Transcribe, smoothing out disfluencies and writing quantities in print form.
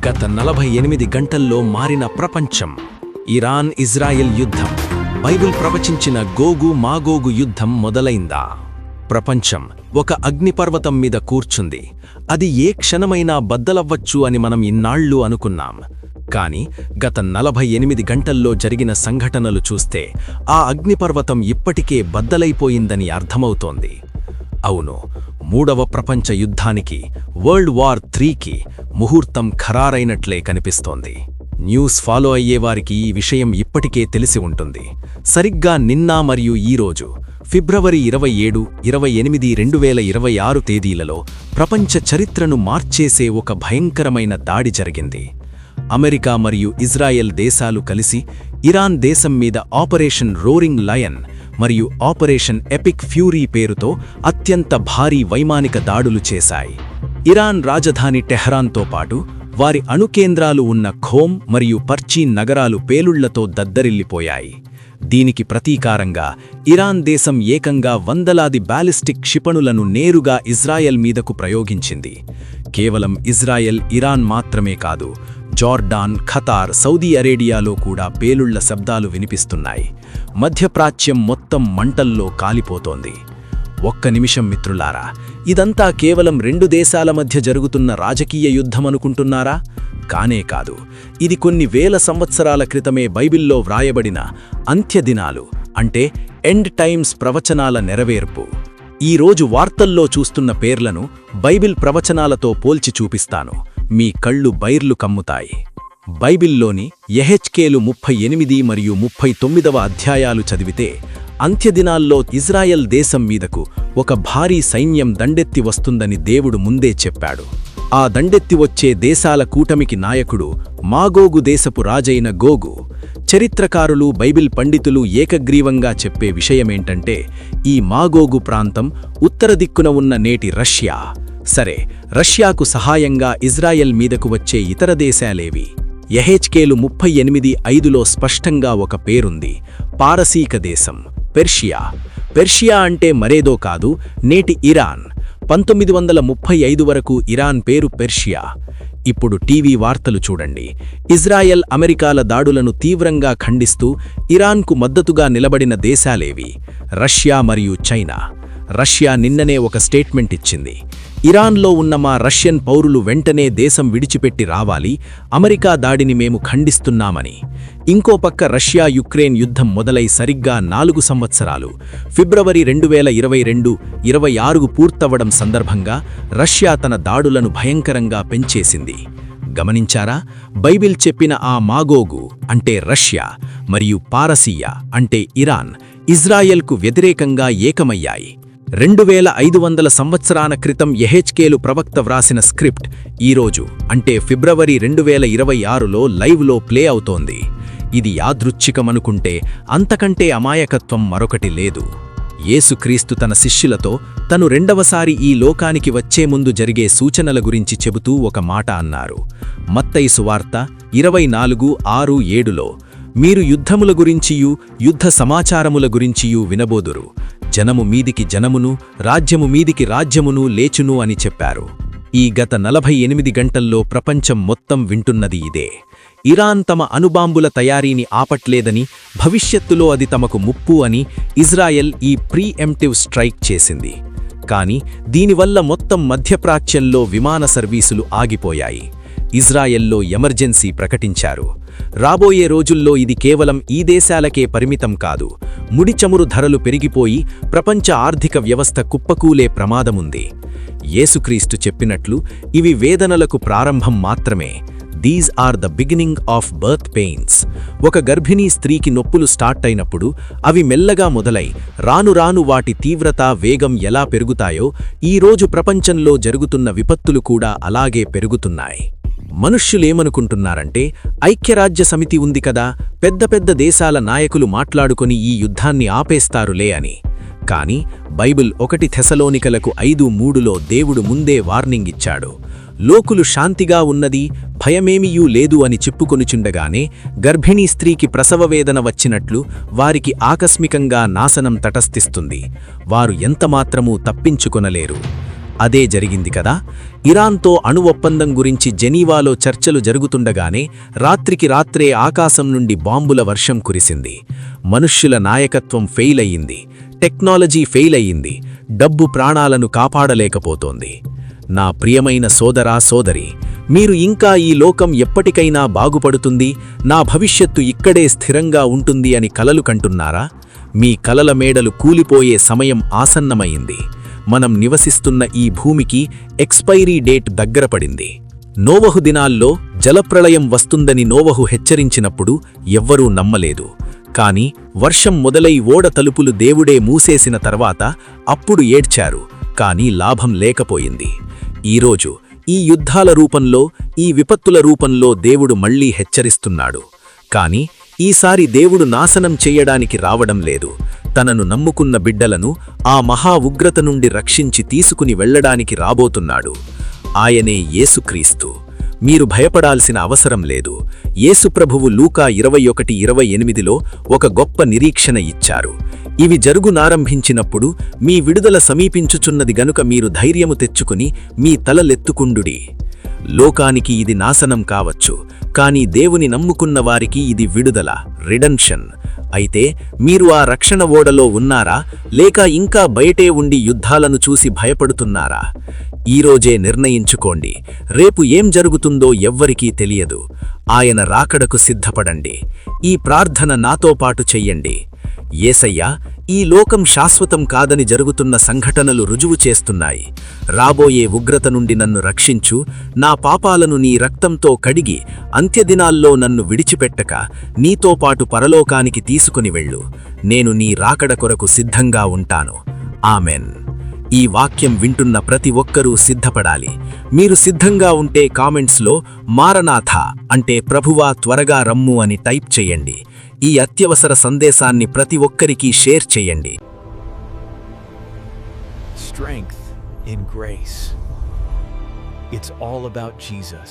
గత 48 గంటల్లో మారిన ప్రపంచం. ఇరాన్ ఇజ్రాయెల్ యుద్ధం. బైబిల్ ప్రవచించిన గోగు మాగోగు యుద్ధం మొదలైందా? ప్రపంచం ఒక అగ్నిపర్వతం మీద కూర్చుంది. అది ఏ క్షణమైనా బద్దలవ్వచ్చు అని మనం ఇన్నాళ్లు అనుకున్నాం. కాని గత 48 గంటల్లో జరిగిన సంఘటనలు చూస్తే ఆ అగ్నిపర్వతం ఇప్పటికే బద్దలైపోయిందని అర్థమవుతోంది. అవును, మూడవ ప్రపంచ యుద్ధానికి, వరల్డ్ వార్ 3కి ముహూర్తం ఖరారైనట్లే కనిపిస్తోంది. న్యూస్ ఫాలో అయ్యేవారికి ఈ విషయం ఇప్పటికే తెలిసి ఉంటుంది. సరిగ్గా నిన్న మరియు ఈరోజు ఫిబ్రవరి 27, 28, 2026 తేదీలలో ప్రపంచ చరిత్రను మార్చేసే ఒక భయంకరమైన దాడి జరిగింది. అమెరికా మరియు ఇజ్రాయెల్ దేశాలు కలిసి ఇరాన్ దేశం మీద ఆపరేషన్ రోరింగ్ లయన్ మరియు ఆపరేషన్ ఎపిక్ ఫ్యూరీ పేరుతో అత్యంత భారీ వైమానిక దాడులు చేశాయి. ఇరాన్ రాజధాని టెహ్రాన్తో పాటు వారి అణుకేంద్రాలు ఉన్న ఖోమ్ మరియు పర్చీన్ నగరాలు పేలుళ్లతో దద్దరిల్లిపోయాయి. దీనికి ప్రతీకారంగా ఇరాన్ దేశం ఏకంగా వందలాది బ్యాలిస్టిక్ క్షిపణులను నేరుగా ఇజ్రాయెల్ మీదకు ప్రయోగించింది. కేవలం ఇజ్రాయెల్, ఇరాన్ మాత్రమే కాదు, జార్డాన్, ఖతార్, సౌదీ అరేబియాలో కూడా పేలుళ్ల శబ్దాలు వినిపిస్తున్నాయి. మధ్యప్రాచ్యం మొత్తం మంటల్లో కాలిపోతోంది. ఒక్క నిమిషం మిత్రులారా, ఇదంతా కేవలం 2 దేశాల మధ్య జరుగుతున్న రాజకీయ యుద్ధమనుకుంటున్నారా? కానే కాదు. ఇది కొన్ని వేల సంవత్సరాల క్రితమే బైబిల్లో వ్రాయబడిన అంత్యదినాలు, అంటే ఎండ్ టైమ్స్ ప్రవచనాల నెరవేర్పు. ఈరోజు వార్తల్లో చూస్తున్న పేర్లను బైబిల్ ప్రవచనాలతో పోల్చి చూపిస్తాను. మీ కళ్ళు బైర్లు కమ్ముతాయి. బైబిల్లోని యెహెజ్కేలు 38 మరియు 39వ అధ్యాయాలు చదివితే అంత్యదినాల్లో ఇజ్రాయెల్ దేశం మీదకు ఒక భారీ సైన్యం దండెత్తి వస్తుందని దేవుడు ముందే చెప్పాడు. ఆ దండెత్తి వచ్చే దేశాల కూటమికి నాయకుడు మాగోగు దేశపు రాజైన గోగు. చరిత్రకారులు, బైబిల్ పండితులు ఏకగ్రీవంగా చెప్పే విషయమేంటంటే ఈ మాగోగు ప్రాంతం ఉత్తర దిక్కున ఉన్న నేటి రష్యా. సరే, రష్యాకు సహాయంగా ఇజ్రాయెల్ మీదకు వచ్చే ఇతర దేశాలేవి? యెహెజ్కేలు 38:5లో స్పష్టంగా ఒక పేరుంది: పారసీక దేశం, పెర్షియా. పెర్షియా అంటే మరేదో కాదు, నేటి ఇరాన్. 1935 వరకు ఇరాన్ పేరు పెర్షియా. ఇప్పుడు టీవీ వార్తలు చూడండి. ఇజ్రాయెల్, అమెరికాల దాడులను తీవ్రంగా ఖండిస్తూ ఇరాన్కు మద్దతుగా నిలబడిన దేశాలేవి? రష్యా మరియు చైనా. రష్యా నిన్ననే ఒక స్టేట్మెంట్ ఇచ్చింది: ఇరాన్లో ఉన్న మా రష్యన్ పౌరులు వెంటనే దేశం విడిచిపెట్టి రావాలి, అమెరికా దాడిని మేము ఖండిస్తున్నామని. ఇంకో పక్క రష్యా యుక్రెయిన్ యుద్ధం మొదలై సరిగ్గా 4 సంవత్సరాలు, ఫిబ్రవరి 2022-26 పూర్తవడం సందర్భంగా రష్యా తన దాడులను భయంకరంగా పెంచేసింది. గమనించారా? బైబిల్ చెప్పిన ఆ మాగోగు అంటే రష్యా మరియు పారసీయ అంటే ఇరాన్ ఇజ్రాయెల్కు వ్యతిరేకంగా ఏకమయ్యాయి. 2500 సంవత్సరాల క్రితం యెహెజ్కేలు ప్రవక్త వ్రాసిన స్క్రిప్ట్ ఈరోజు అంటే ఫిబ్రవరి 2026లో లైవ్లో ప్లే అవుతోంది. ఇది యాదృచ్ఛికమనుకుంటే అంతకంటే అమాయకత్వం మరొకటి లేదు. యేసుక్రీస్తు తన శిష్యులతో తను రెండవసారి ఈ లోకానికి వచ్చే ముందు జరిగే సూచనల గురించి చెబుతూ ఒక మాట అన్నారు. మత్తయి సువార్త 24:6-7లో మీరు యుద్ధముల గురించియు యుద్ధ సమాచారముల గురించియూ వినబోదురు. జనము మీదికి జనమును, రాజ్యము మీదికి రాజ్యమును లేచును అని చెప్పారు. ఈ గత 48 గంటల్లో ప్రపంచం మొత్తం వింటున్నది ఇదే. ఇరాన్ తమ అణుబాంబుల తయారీని ఆపట్లేదని, భవిష్యత్తులో అది తమకు ముప్పు అని ఇజ్రాయెల్ ఈ ప్రీఎంప్టివ్ స్ట్రైక్ చేసింది. కానీ దీనివల్ల మొత్తం మధ్యప్రాచ్యంలో విమాన సర్వీసులు ఆగిపోయాయి. ఇజ్రాయెల్లో ఎమర్జెన్సీ ప్రకటించారు. రాబోయే రోజుల్లో ఇది కేవలం ఈ దేశాలకే పరిమితం కాదు. ముడి చమురు ధరలు పెరిగిపోయి ప్రపంచ ఆర్థిక వ్యవస్థ కుప్పకూలే ప్రమాదముంది. యేసుక్రీస్తు చెప్పినట్లు ఇవి వేదనలకు ప్రారంభం మాత్రమే. These are the beginning of birth pains. ఒక గర్భిణీ స్త్రీకి నొప్పులు స్టార్ట్ అయినప్పుడు అవి మెల్లగా మొదలై రాను రాను వాటి తీవ్రత, వేగం ఎలా పెరుగుతాయో ఈరోజు ప్రపంచంలో జరుగుతున్న విపత్తులు కూడా అలాగే పెరుగుతున్నాయి. మనుష్యులేమనుకుంటున్నారంటే ఐక్యరాజ్య సమితి ఉంది కదా, పెద్ద పెద్ద దేశాల నాయకులు మాట్లాడుకొని ఈ యుద్ధాన్ని ఆపేస్తారులే అని. కాని బైబిల్ 1 థెసలోనికలకు 5:3లో దేవుడు ముందే వార్నింగ్ ఇచ్చాడు. లోకులు శాంతిగా ఉన్నది, భయమేమీయూ లేదు అని చెప్పుకొనుచుండగానే గర్భిణీ స్త్రీకి ప్రసవవేదన వచ్చినట్లు వారికి ఆకస్మికంగా నాశనం తటస్థిస్తుంది. వారు ఎంతమాత్రమూ తప్పించుకొనలేరు. అదే జరిగింది కదా. ఇరాన్తో అణు ఒప్పందం గురించి జెనీవాలో చర్చలు జరుగుతుండగానే రాత్రికి రాత్రే ఆకాశం నుండి బాంబుల వర్షం కురిసింది. మనుష్యుల నాయకత్వం ఫెయిల్ అయ్యింది, టెక్నాలజీ ఫెయిల్ అయ్యింది, డబ్బు ప్రాణాలను కాపాడలేకపోతోంది. నా ప్రియమైన సోదరా సోదరి, మీరు ఇంకా ఈ లోకం ఎప్పటికైనా బాగుపడుతుంది, నా భవిష్యత్తు ఇక్కడే స్థిరంగా ఉంటుంది అని కలలు కంటున్నారా? మీ కలల మేడలు కూలిపోయే సమయం ఆసన్నమైంది. మనం నివసిస్తున్న ఈ భూమికి ఎక్స్పైరీ డేట్ దగ్గరపడింది. నోవహు దినాల్లో జలప్రళయం వస్తుందని నోవహు హెచ్చరించినప్పుడు ఎవ్వరూ నమ్మలేదు. కాని వర్షం మొదలై ఓడ తలుపులు దేవుడే మూసేసిన తర్వాత అప్పుడు ఏడ్చారు, కాని లాభం లేకపోయింది. ఈరోజు ఈ యుద్ధాల రూపంలో, ఈ విపత్తుల రూపంలో దేవుడు మళ్లీ హెచ్చరిస్తున్నాడు. కాని ఈసారి దేవుడు నాశనం చెయ్యడానికి రావడం లేదు. తనను నమ్ముకున్న బిడ్డలను ఆ మహా ఉగ్రత నుండి రక్షించి తీసుకుని వెళ్లడానికి రాబోతున్నాడు. ఆయనే యేసుక్రీస్తు. మీరు భయపడాల్సిన అవసరం లేదు. యేసుప్రభువు లూకా 21:28లో ఒక గొప్ప నిరీక్షణ ఇచ్చారు. ఇవి జరుగునారంభించినప్పుడు మీ విడుదల సమీపించుచున్నది గనుక మీరు ధైర్యము తెచ్చుకుని మీ తలలెత్తుకుండుడి. లోకానికి ఇది నాశనం కావచ్చు, కానీ దేవుని నమ్ముకున్న వారికి ఇది విడుదల, రిడెంప్షన్. అయితే మీరు ఆ రక్షణ ఓడలో ఉన్నారా, లేక ఇంకా బయటే ఉండి యుద్ధాలను చూసి భయపడుతున్నారా? ఈరోజే నిర్ణయించుకోండి. రేపు ఏం జరుగుతుందో ఎవ్వరికీ తెలియదు. ఆయన రాకడకు సిద్ధపడండి. ఈ ప్రార్థన నాతో పాటు చెయ్యండి. యేసయ్యా, ఈ లోకం శాశ్వతం కాదని జరుగుతున్న సంఘటనలు రుజువు చేస్తున్నాయి. రాబోయే ఉగ్రత నుండి నన్ను రక్షించు. నా పాపాలను నీ రక్తంతో కడిగి అంత్యదినాల్లో నన్ను విడిచిపెట్టక నీతో పాటు పరలోకానికి తీసుకుని వెళ్ళు. నేను నీ రాకడ కొరకు సిద్ధంగా ఉంటాను. ఆమెన్. ఈ వాక్యం వింటున్న ప్రతి ఒక్కరూ సిద్ధపడాలి. మీరు సిద్ధంగా ఉంటే కామెంట్స్లో మారనాథ అంటే ప్రభువా త్వరగా రమ్ము అని టైప్ చేయండి. ఈ అత్యవసర సందేశాన్ని ప్రతి ఒక్కరికి షేర్ చేయండి. Strength in grace. It's all about Jesus.